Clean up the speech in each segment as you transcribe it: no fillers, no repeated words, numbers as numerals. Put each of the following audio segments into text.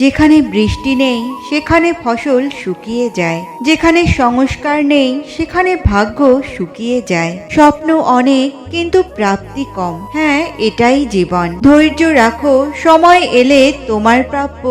যেখানে বৃষ্টি নেই সেখানে ফসল শুকিয়ে যায়, যেখানে সংস্কার নেই সেখানে ভাগ্য শুকিয়ে যায়। স্বপ্ন অনেক কিন্তু প্রাপ্তি কম। হ্যাঁ, এটাই জীবন। ধৈর্য রাখো, সময় এলে তোমার প্রাপ্য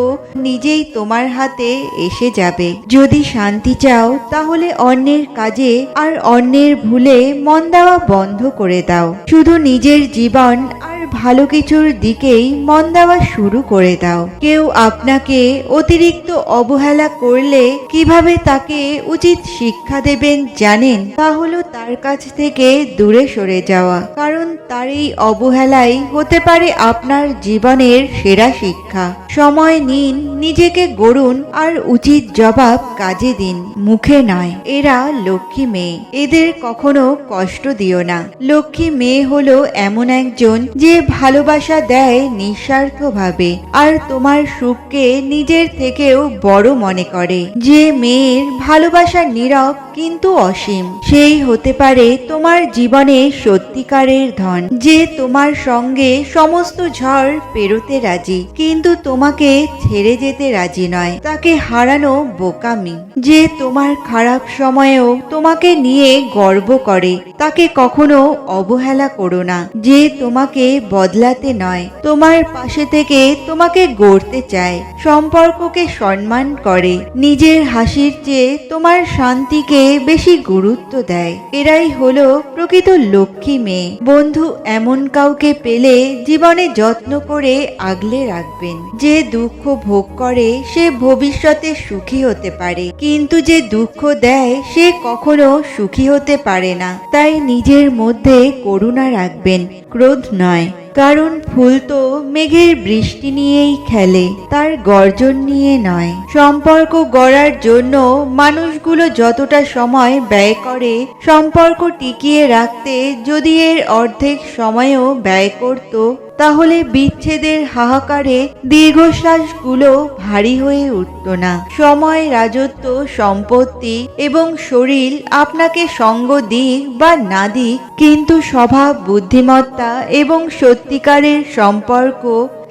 নিজেই তোমার হাতে এসে যাবে। যদি শান্তি চাও তাহলে অন্যের কাজে আর অন্যের ভুলে মন দেওয়া বন্ধ করে দাও। শুধু নিজের জীবন আর ভালো কিছুর দিকেই মন দেওয়া শুরু করে দাও। কেউ আপনাকে অতিরিক্ত অবহেলা করলে কিভাবে তাকে উচিত শিক্ষা দেবেন জানেন? তা হলো তার কাছ থেকে দূরে সরে যাওয়া, কারণ তার এই অবহেলাই হতে পারে আপনার জীবনের সেরা শিক্ষা। সময় নিন, নিজেকে গড়ুন আর উচিত জবাব কাজে দিন, মুখে নয়। এরা লক্ষ্মী মেয়ে, এদের কখনো কষ্ট দিও না। লক্ষ্মী মেয়ে হলো এমন একজন যে ভালোবাসা দেয় নিঃস্বার্থভাবে আর তোমার সুখকে নিজের থেকেও বড় মনে করে। যে মেয়ের ভালোবাসা নীরব কিন্তু অসীম, সেই হতে পারে তোমার জীবনে সত্যিকারের ধন। যে তোমার সঙ্গে সমস্ত ঝড় পেরোতে রাজি কিন্তু তোমাকে ছেড়ে যেতে রাজি নয়, তাকে হারানো বোকামি। যে তোমার খারাপ সময়েও তোমাকে নিয়ে গর্ব করে, তাকে কখনো অবহেলা করো না। যে তোমাকে বদলাতে নয়, তোমার পাশে থেকে তোমাকে গড়তে চায়, সম্পর্ককে সম্মান করে, নিজের হাসির চেয়ে তোমার শান্তিকে বেশি গুরুত্ব দেয়, এরাই হলো প্রকৃত লক্ষ্মী মেয়ে। বন্ধু এমন কাউকে পেলে জীবনে যত্ন করে আগলে রাখবেন। যে দুঃখ ভোগ করে সে ভবিষ্যতে সুখী হতে পারে, কিন্তু যে দুঃখ দেয় সে কখনো সুখী হতে পারে না। তাই নিজের মধ্যে করুণা রাখবেন, ক্রোধ নয়। কারণ ফুল তো মেঘের বৃষ্টি নিয়েই খেলে, তার গর্জন নিয়ে নয়। সম্পর্ক গড়ার জন্য মানুষগুলো যতটা সময় ব্যয় করে, সম্পর্ক টিকিয়ে রাখতে যদি এর অর্ধেক সময়ও ব্যয় করত, তাহলে বিচ্ছেদের হাহাকারে দীর্ঘশ্বাসগুলো ভারী হয়ে উঠত না। সময়, রাজত্ব, সম্পত্তি এবং শরীর আপনাকে সঙ্গ দিক বা না দিক, কিন্তু স্বভাব, বুদ্ধিমত্তা এবং সত্যিকারের সম্পর্ক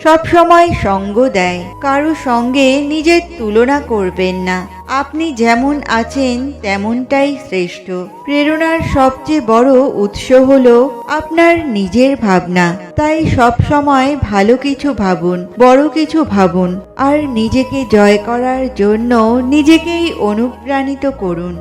সবসময় সঙ্গ দেয়। কারো সঙ্গে নিজের তুলনা করবেন না। আপনি যেমন আছেন তেমনটাই শ্রেষ্ঠ। প্রেরণার সবচেয়ে বড় উৎস হলো আপনার নিজের ভাবনা। তাই সব সময় ভালো কিছু ভাবুন, বড় কিছু ভাবুন আর নিজেকে জয় করার জন্য নিজেকেই অনুপ্রাণিত করুন।